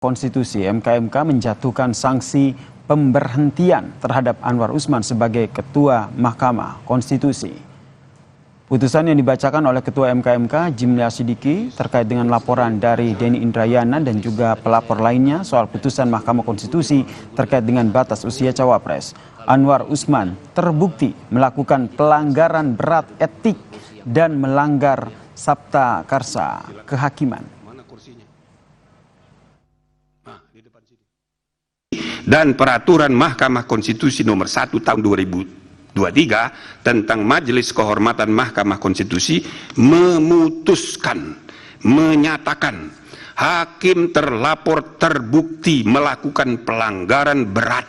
Konstitusi (MK) menjatuhkan sanksi pemberhentian terhadap Anwar Usman sebagai Ketua Mahkamah Konstitusi. Putusan yang dibacakan oleh Ketua MK Jimli Asidiki terkait dengan laporan dari Denny Indrayana dan juga pelapor lainnya soal putusan Mahkamah Konstitusi terkait dengan batas usia cawapres. Anwar Usman terbukti melakukan pelanggaran berat etik dan melanggar Sabta Karsa Kehakiman. Dan peraturan Mahkamah Konstitusi nomor 1 tahun 2023 tentang Majelis Kehormatan Mahkamah Konstitusi menyatakan hakim terlapor terbukti melakukan pelanggaran berat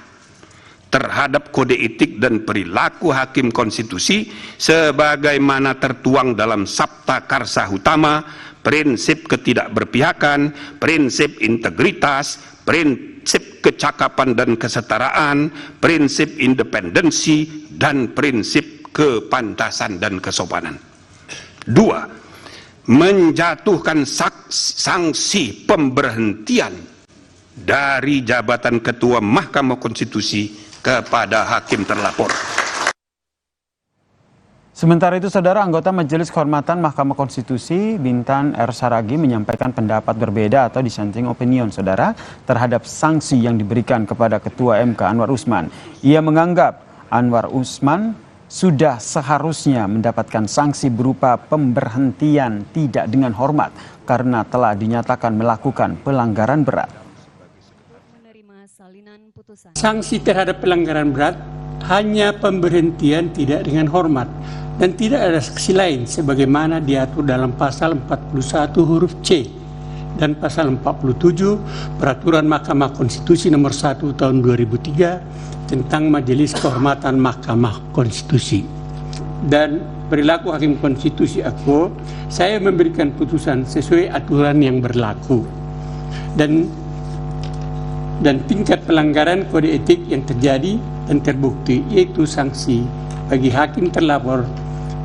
terhadap kode etik dan perilaku hakim konstitusi sebagaimana tertuang dalam Sabta Karsa Utama, prinsip ketidakberpihakan, prinsip integritas, prinsip kecakapan dan kesetaraan, prinsip independensi, dan prinsip kepantasan dan kesopanan. 2. Menjatuhkan sanksi pemberhentian dari jabatan Ketua Mahkamah Konstitusi kepada hakim terlapor. Sementara itu, saudara, anggota Majelis Kehormatan Mahkamah Konstitusi Bintan R. Saragi menyampaikan pendapat berbeda atau dissenting opinion, saudara, terhadap sanksi yang diberikan kepada Ketua MK Anwar Usman. Ia menganggap Anwar Usman sudah seharusnya mendapatkan sanksi berupa pemberhentian tidak dengan hormat karena telah dinyatakan melakukan pelanggaran berat. Sanksi terhadap pelanggaran berat hanya pemberhentian tidak dengan hormat dan tidak ada sanksi lain sebagaimana diatur dalam pasal 41 huruf C dan pasal 47 Peraturan Mahkamah Konstitusi nomor 1 tahun 2003 tentang Majelis Kehormatan Mahkamah Konstitusi. Dan perilaku hakim konstitusi aku, saya memberikan putusan sesuai aturan yang berlaku dan tingkat pelanggaran kode etik yang terjadi dan terbukti, yaitu sanksi bagi hakim terlapor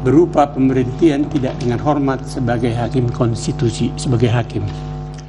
berupa pemberhentian tidak dengan hormat sebagai hakim konstitusi, sebagai hakim.